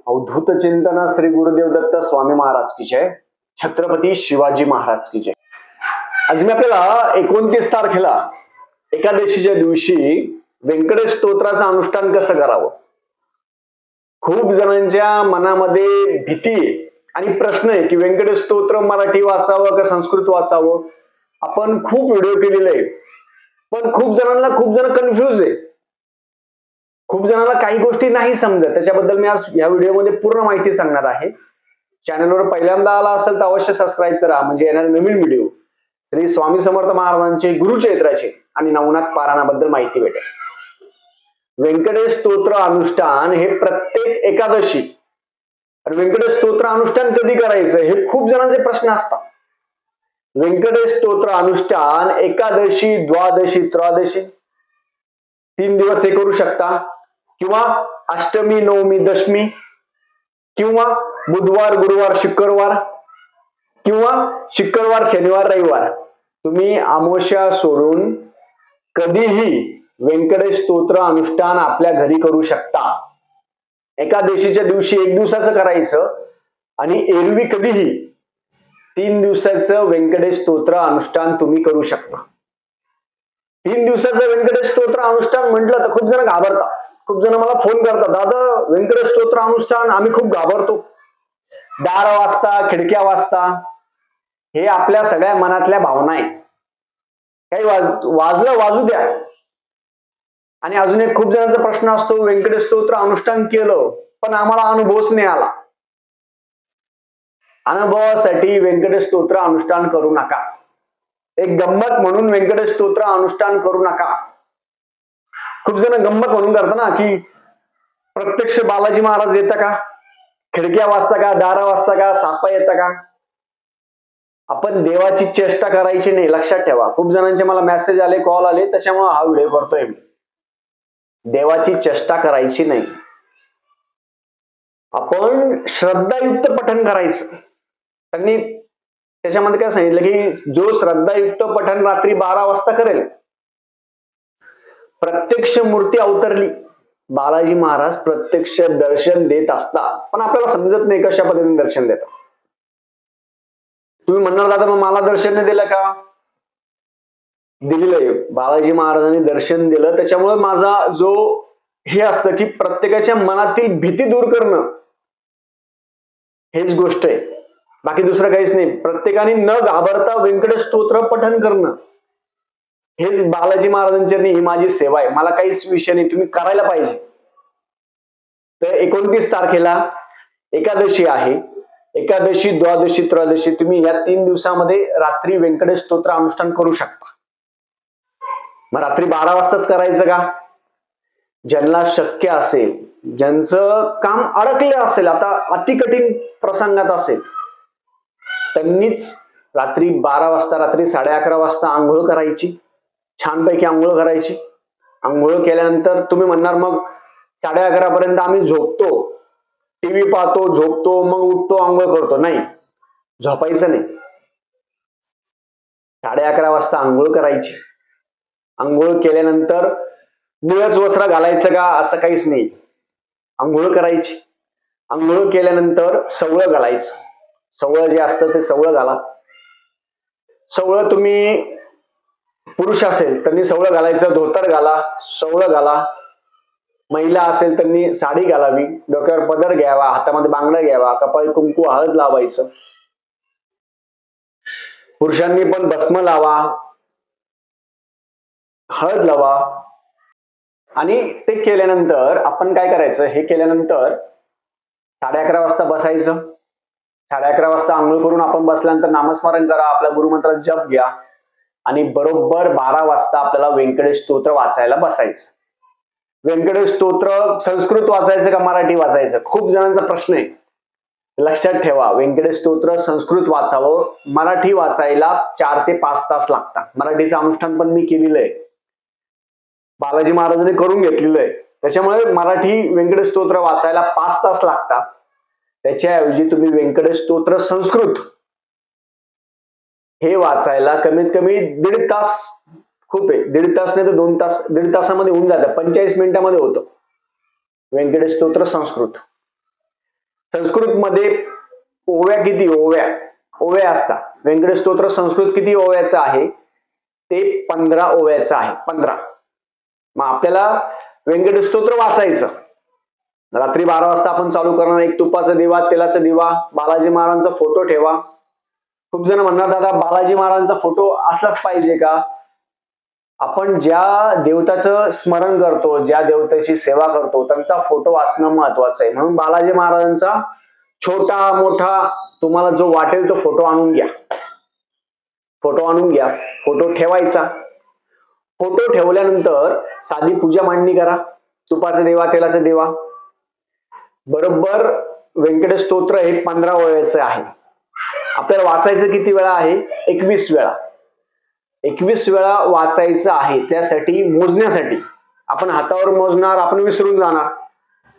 अवधूत चिंतन श्री गुरुदेव दत्त स्वामी महाराज की जय. छत्रपती शिवाजी महाराज की जय. आज मी आपल्याला 29 तारखेला एकादशीच्या दिवशी व्यंकटेश स्तोत्राचं अनुष्ठान कसं करावं. खूप जणांच्या मनामध्ये भीती आणि प्रश्न आहे की व्यंकटेश स्तोत्र मराठी वाचावं का संस्कृत वाचावं. आपण खूप व्हिडिओ केलेले आहे, पण खूप जण कन्फ्युज आहे. खूप जणांना काही गोष्टी नाही समजत. त्याच्याबद्दल मी आज या व्हिडिओमध्ये पूर्ण माहिती सांगणार आहे. चॅनलवर पहिल्यांदा आला असेल तर अवश्य सबस्क्राईब करा, म्हणजे येणारे नवीन व्हिडिओ श्री स्वामी समर्थ महाराजांचे गुरुचरित्राचे आणि नवनाथ पारायणाबद्दल माहिती भेटेल. व्यंकटेश स्तोत्र अनुष्ठान हे प्रत्येक एकादशी आणि व्यंकटेश स्तोत्र अनुष्ठान कधी करायचं हे खूप जणांचे प्रश्न असतात. व्यंकटेश स्तोत्र अनुष्ठान एकादशी, द्वादशी, त्रयोदशी 3 दिवस हे करू शकता, किंवा अष्टमी, नवमी, दशमी, किंवा बुधवार, गुरुवार, शुक्रवार, किंवा शुक्रवार, शनिवार, रविवार. तुम्ही अमावस्या सोडून कधीही व्यंकटेश स्तोत्र अनुष्ठान आपल्या घरी करू शकता. एकादशीच्या दिवशी 1 दिवसाचं करायचं आणि एरवी कधीही 3 दिवसाचं व्यंकटेश स्तोत्र अनुष्ठान तुम्ही करू शकता. 3 दिवसाचं व्यंकटेश स्तोत्र अनुष्ठान म्हटलं तर खूप जण घाबरतात. खूप जण मला फोन करतात, दादा व्यंकटेश स्तोत्र अनुष्ठान आम्ही खूप घाबरतो, दार वाजता, खिडक्या वाजता. हे आपल्या सगळ्या मनातल्या भावना आहे. काही वाजलं वाजू द्या. आणि अजून एक खूप जणांचा प्रश्न असतो, व्यंकटेश स्तोत्र अनुष्ठान केलं पण आम्हाला अनुभवच नाही आला. अनुभवासाठी व्यंकटेश स्तोत्र अनुष्ठान करू नका. एक गंमत म्हणून व्यंकटेश स्तोत्र अनुष्ठान करू नका. खूप जण गंमत म्हणून करतात ना, की प्रत्यक्ष बालाजी महाराज येता का, खिडक्या वाजता का, दारा वाजता का, सापा येता का. आपण देवाची चेष्टा करायची नाही, लक्षात ठेवा. खूप जणांचे मला मेसेज आले, कॉल आले, त्याच्यामुळे हा व्हिडिओ करतोय मी. देवाची चेष्टा करायची नाही. आपण श्रद्धायुक्त पठण करायचं. त्यांनी त्याच्यामध्ये काय सांगितलं की जो श्रद्धायुक्त पठण रात्री 12 वाजता करेल, प्रत्यक्ष मूर्ती अवतरली. बालाजी महाराज प्रत्यक्ष दर्शन देत असतात, पण आपल्याला समजत नाही कशा पद्धतीने दर्शन देतात. तुम्ही म्हणणार, दादा मग मला दर्शन नाही दिलं का. दिलेलं आहे. बालाजी महाराजांनी दर्शन दिलं, त्याच्यामुळे माझा जो हे असतं की प्रत्येकाच्या मनातील भीती दूर करणं, हेच गोष्ट आहे. बाकी दुसरं काहीच नाही. प्रत्येकाने न घाबरता व्यंकटेश स्तोत्र पठण करणं, हेच बालाजी महाराजांच्या ही माझी सेवा आहे. मला काहीच विषय नाही, तुम्ही करायला पाहिजे. तर 29 तारखेला एकादशी आहे. एकादशी, द्वादशी, त्रयोदशी तुम्ही या 3 दिवसामध्ये रात्री व्यंकटेश स्तोत्र अनुष्ठान करू शकता. मग रात्री 12 वाजताच करायचं का. ज्यांना शक्य असेल, ज्यांचं काम अडकलं असेल, आता अति कठीण प्रसंगात असेल, त्यांनीच रात्री 12 वाजता, रात्री 11:30 वाजता आंघोळ करायची. छानपैकी आंघोळ करायची. आंघोळ केल्यानंतर तुम्ही म्हणणार, मग 11:30 पर्यंत आम्ही झोपतो, टीव्ही पाहतो, झोपतो, मग उठतो, आंघोळ करतो. नाही, झोपायचं नाही. 11:30 वाजता आंघोळ करायची. आंघोळ केल्यानंतर निळच वस्त्र घालायचं का असं काहीच नाही. आंघोळ करायची. आंघोळ केल्यानंतर सवळं घालायचं. सवळं जे असतं ते सवळं घाला. सवळं तुम्ही पुरुष असेल त्यांनी सवळं घालायचं, धोतर घाला, सवळं घाला. महिला असेल त्यांनी साडी घालावी, डोक्यावर पदर घ्यावा, हातामध्ये बांगड्या घ्यावा, कपाळी कुंकू, हळद लावायचं. पुरुषांनी पण भस्म लावा, हळद लावा. आणि ते केल्यानंतर आपण काय करायचं, हे केल्यानंतर 11:30 वाजता बसायचं. 11:30 वाजता आंघोळ करून आपण बसल्यानंतर नामस्मरण करा, आपल्या गुरुमंत्राचा जप घ्या आणि बरोबर 12 वाजता आपल्याला व्यंकटेश स्तोत्र वाचायला बसायचं. व्यंकटेश स्तोत्र संस्कृत वाचायचं का मराठी वाचायचं, खूप जणांचा प्रश्न आहे. लक्षात ठेवा, व्यंकटेश स्तोत्र संस्कृत वाचावं. मराठी वाचायला 4 ते 5 तास लागतात. मराठीचं अनुष्ठान पण मी केलेलं आहे, बालाजी महाराजांनी करून घेतलेलं आहे. त्याच्यामुळे मराठी व्यंकटेश स्तोत्र वाचायला 5 तास लागतात. त्याच्याऐवजी तुम्ही व्यंकटेश स्तोत्र संस्कृत हे वाचायला कमीत कमी 1.5 तास, खूप आहे, 1.5 तास नाही तर 2 तास, 1.5 तासामध्ये होऊन जातं. 45 मिनिटामध्ये होतं व्यंकटेश स्तोत्र संस्कृत. संस्कृत मध्ये ओव्या किती ओव्या असतात. व्यंकटेश स्तोत्र संस्कृत किती ओव्याचं आहे? ते 15 ओव्याचं आहे. 15. मग आपल्याला व्यंकटेश स्तोत्र वाचायचं. रात्री 12 वाजता आपण चालू करणार. एक तुपाचा दिवा, तेलाचा दिवा, बालाजी महाराजांचा फोटो ठेवा. खूप जण म्हणणार दादा बालाजी महाराजांचा फोटो असलाच पाहिजे का? आपण ज्या देवताचं स्मरण करतो, ज्या देवतेची सेवा करतो, त्यांचा फोटो असणं महत्वाचं आहे. म्हणून बालाजी महाराजांचा छोटा मोठा तुम्हाला जो वाटेल तो फोटो आणून घ्या. फोटो ठेवायचा. फोटो ठेवल्यानंतर साधी पूजा मांडणी करा. तुपाचा दिवा, तेलाचा दिवा. बरोबर व्यंकटेश स्तोत्र हे 15 ओव्याचं आहे. आपल्याला वाचायचं किती वेळा आहे? 21 वेळा. 21 वेळा वाचायचं आहे. त्यासाठी मोजण्यासाठी आपण हातावर मोजणार, आपण विसरून जाणार.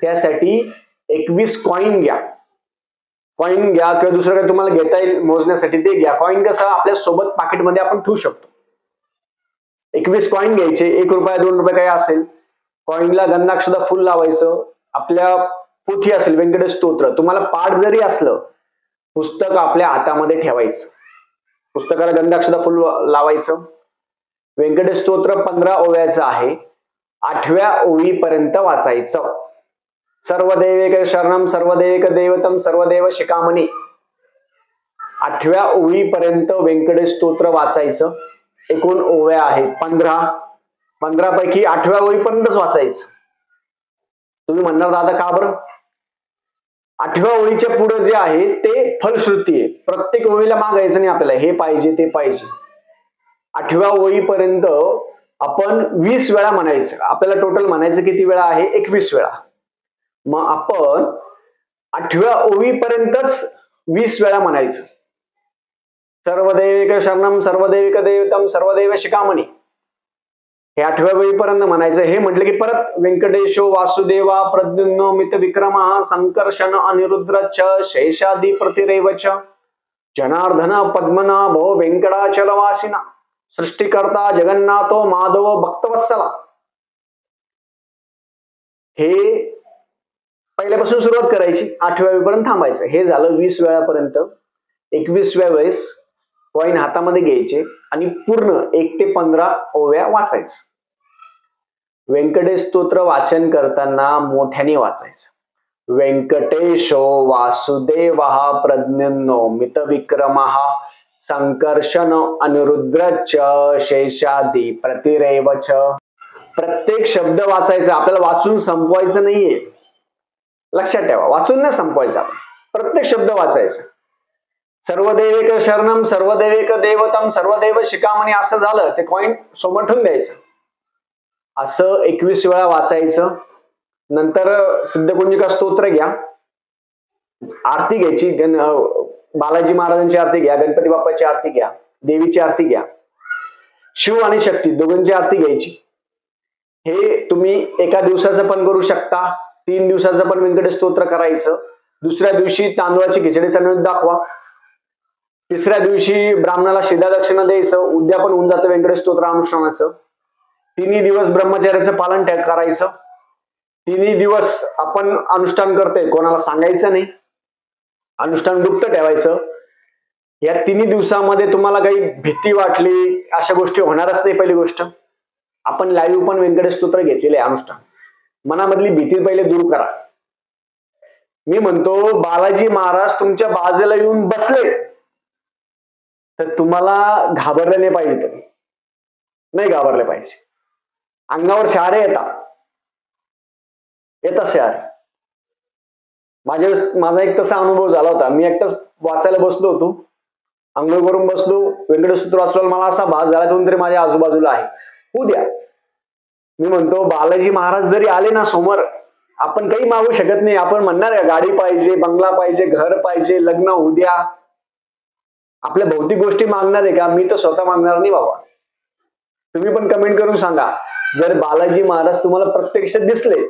त्यासाठी 21 कॉईन घ्या किंवा दुसरं काही तुम्हाला घेता येईल मोजण्यासाठी ते घ्या. कॉईन कसं आपल्या सोबत पाकिटमध्ये आपण ठेवू शकतो. 21 कॉईन घ्यायचे. 1 रुपया 2 रुपये काही असेल. कॉईनला गंधाक्षदा फुल लावायचं. आपल्या पोथी असेल व्यंकटेश स्तोत्र, तुम्हाला पाठ जरी असलं, पुस्तक आपल्या हातामध्ये ठेवायचं. पुस्तकाला गंधाक्षदा फुल लावायचं. व्यंकटेश स्तोत्र 15 ओव्याचं आहे. 8व्या ओवीपर्यंत वाचायचं. सर्वदेवैक शरणम सर्वदेवैक दैवतम सर्वदेव शिखामणी. 8व्या ओवीपर्यंत व्यंकटेश स्तोत्र वाचायचं. एकूण ओव्या आहेत 15. 15 पैकी 8व्या ओळीपर्यंतच वाचायचं. तुम्ही म्हणणार दादा का बरं? 8व्या ओळीच्या पुढे जे आहे ते फलश्रुती आहे. प्रत्येक ओळीला मागायचं नाही आपल्याला, हे पाहिजे ते पाहिजे. 8व्या ओळीपर्यंत आपण 20 वेळा म्हणायचं. आपल्याला टोटल म्हणायचं किती वेळा आहे? 21 वेळा. मग आपण 8व्या ओळीपर्यंतच 20 वेळा म्हणायचं. सर्वदेवैक शरणम सर्वदेवैक दैवतम सर्वदेव शिखामणी. हे 8व्या वेळीपर्यंत म्हणायचं. हे म्हटलं की परत व्यंकटेशो वासुदेवा प्रद्युम्नो मित विक्रमः संकर्षण अनिरुद्ध शेषादी प्रतिरेवच जनार्दन पद्मनाभो व्यंकटाचलवासिना सृष्टिकर्ता जगन्नाथो माधव भक्तवत्सला. हे पहिल्यापासून सुरुवात करायची. 8व्या वेळेपर्यंत थांबायचं. हे झालं 20 वेळापर्यंत. 21व्या वेळेस कॉईन हातामध्ये घ्यायचे आणि पूर्ण 1 ते 15 ओव्या वाचायचं. व्यंकटेश स्तोत्र वाचन करताना मोठ्याने वाचायचं. व्यंकटेशो वासुदेवः प्रद्युम्नो मित विक्रमः संकर्षण अनिरुद्ध शेषादी प्रतिरेवच. प्रत्येक शब्द वाचायचा. आपल्याला वाचून संपवायचं नाहीये. लक्षात ठेवा, वाचून नाही संपवायचा. प्रत्येक शब्द वाचायचा. सर्वदेवैक शरणम सर्वदेवैक दैवतम सर्वदेव शिखामणी असं झालं ते कॉईन सोबत ठेवून द्यायचं. असं 21 वेळा वाचायचं. नंतर सिद्धकुंजिका स्तोत्र घ्या. आरती घ्यायची. बालाजी महाराजांची आरती घ्या, गणपती बाप्पाची आरती घ्या, देवीची आरती घ्या. शिव आणि शक्ती दोघांची आरती घ्यायची. हे तुम्ही एका दिवसाचं पण करू शकता. 3 दिवसाचं पण व्यंकटेश स्तोत्र करायचं. दुसऱ्या दिवशी तांदूळाची खिचडीचा नैवेद्य दाखवा. तिसऱ्या दिवशी ब्राह्मणाला शिधा दक्षिणा द्यायचं. उद्यापन होऊन जातं व्यंकटेश स्तोत्र अनुष्ठानाचं. 3 दिवस ब्रह्मचर्याचं पालन करायचं. 3 दिवस आपण अनुष्ठान करतोय, कोणाला सांगायचं नाही. अनुष्ठान गुप्त ठेवायचं. या 3 दिवसामध्ये तुम्हाला काही भीती वाटली अशा गोष्टी होणारच नाही. पहिली गोष्ट, आपण लाईव्ह पण व्यंकटेश स्तोत्र घेतलेले आहे अनुष्ठान. मनामधली भीती पहिले दूर करा. मी म्हणतो बालाजी महाराज तुमच्या बाजूला येऊन बसले तर तुम्हाला घाबरले नाही पाहिजे. तुम्ही नाही घाबरले पाहिजे. अंगावर शहारे येतात शहारे. माझा एक तसा अनुभव झाला होता. मी एकटाच वाचायला बसलो होतो. अंघोळ करून बसलो, व्यंकटेश स्तोत्र वाचलं. मला असा भास झाला कोणतरी माझ्या आजूबाजूला आहे. होऊ द्या. मी म्हणतो बालाजी महाराज जरी आले ना समोर, आपण काही मागू शकत नाही. आपण म्हणणार का गाडी पाहिजे, बंगला पाहिजे, घर पाहिजे, लग्न होऊ द्या. आपल्या भौतिक गोष्टी मागणार आहे का? मी तर स्वतः मागणार नाही बाबा. तुम्ही पण कमेंट करून सांगा, जर बालाजी महाराज तुम्हाला प्रत्यक्षात दिसले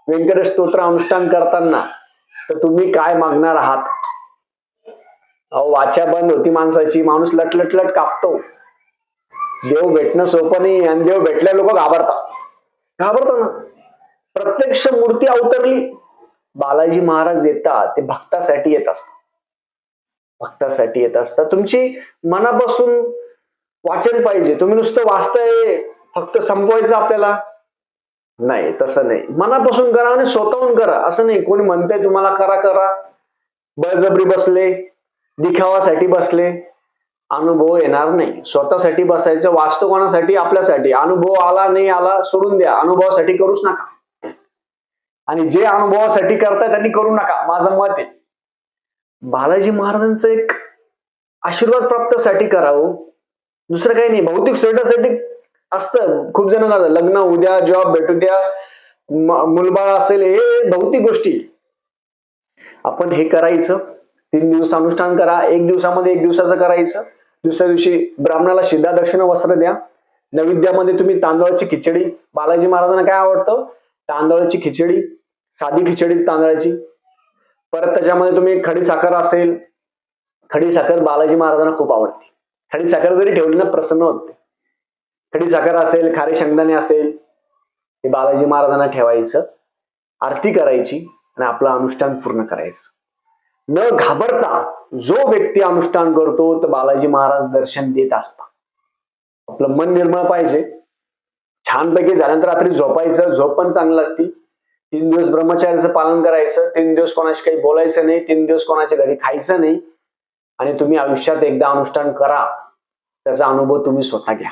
व्यंकटेश स्तोत्र अनुष्ठान करताना तर तुम्ही काय मागणार आहात? अहो, वाचा बंद होती माणसाची. माणूस लटलट कापतो. देव भेटणं सोपं नाही. आणि देव भेटल्या लोक घाबरतात ना. प्रत्यक्ष मूर्ती अवतरली, बालाजी महाराज येतात ते भक्तासाठी येत असतात. भक्तासाठी येत असतात. तुमची मनापासून वाचन पाहिजे. तुम्ही नुसतं वाचताय फक्त संपवायचं आपल्याला नाही, तसं नाही. मनापासून करा आणि स्वतःहून करा. असं नाही कोणी म्हणतंय तुम्हाला करा करा, बळजबरी बसले, दिखावासाठी बसले, अनुभव येणार नाही. स्वतःसाठी बसायचं. वाचतो कोणासाठी? आपल्यासाठी. अनुभव आला नाही आला सोडून द्या, अनुभवासाठी करूच नका. आणि जे अनुभवासाठी करताय त्यांनी करू नका, माझं मत आहे. बालाजी महाराजांचं एक आशीर्वाद प्राप्तसाठी करावं, दुसरं काही नाही. भौतिक स्टेटससाठी असतं. खूप जण करतात, लग्न उद्या, जॉब भेटू द्या, मुलबाळ असेल, हे भौतिक गोष्टी. आपण हे करायचं. 3 दिवस अनुष्ठान करा. 1 दिवसामध्ये 1 दिवसाचं करायचं. दुसऱ्या दिवशी ब्राह्मणाला शिधा दक्षिणा वस्त्र द्या. नैवेद्यामध्ये तुम्ही तांदळाची खिचडी, बालाजी महाराजांना काय आवडतं? तांदळाची खिचडी, साधी खिचडी तांदळाची. परत त्याच्यामध्ये तुम्ही खडी साखर असेल, खडी साखर बालाजी महाराजांना खूप आवडते. खडी साखर जरी ठेवली ना प्रसन्न होते. खडी साखर असेल, खारे शेंगदाणे असेल, हे बालाजी महाराजांना ठेवायचं, आरती करायची आणि आपलं अनुष्ठान पूर्ण करायचं. न घाबरता जो व्यक्ती अनुष्ठान करतो तर बालाजी महाराज दर्शन देत असतात. आपलं मन निर्मळ पाहिजे. छानपैकी झाल्यानंतर रात्री झोपायचं. झोप पण चांगली लागते. 3 दिवस ब्रह्मचार्याचं पालन करायचं. 3 दिवस कोणाशी काही बोलायचं नाही. 3 दिवस कोणाच्या घरी खायचं नाही. आणि तुम्ही आयुष्यात एकदा अनुष्ठान करा, त्याचा अनुभव तुम्ही स्वतः घ्या.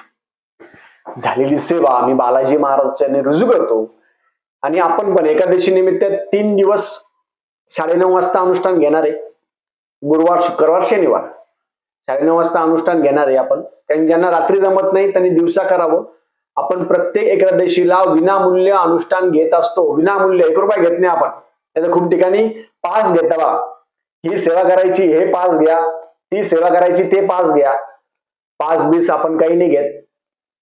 झालेली सेवा आम्ही बालाजी महाराजांनी रुजू करतो. आणि आपण पण एकादशी निमित्त 3 दिवस 9:30 वाजता अनुष्ठान घेणार आहे. गुरुवार, शुक्रवार, शनिवार 9:30 वाजता अनुष्ठान घेणार आहे आपण. कारण ज्यांना रात्री जमत नाही त्यांनी दिवसा करावं. आपण प्रत्येक एकादशीला विनामूल्य अनुष्ठान घेत असतो. विनामूल्य, 1 रुपया घेत नाही आपण. त्याचं खूप ठिकाणी पास घेता. ही सेवा करायची, हे पास घ्या. ती सेवा करायची, ते पास घ्या. पास बीस आपण काही नाही घेत.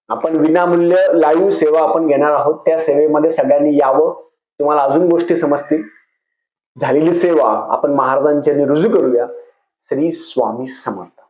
आपण विनामूल्य लाईव्ह सेवा आपण घेणार आहोत. त्या सेवेमध्ये सगळ्यांनी यावं. तुम्हाला अजून गोष्टी समजतील. झालेली सेवा आपण महाराजांच्या रुजू करूया. श्री स्वामी समर्थ.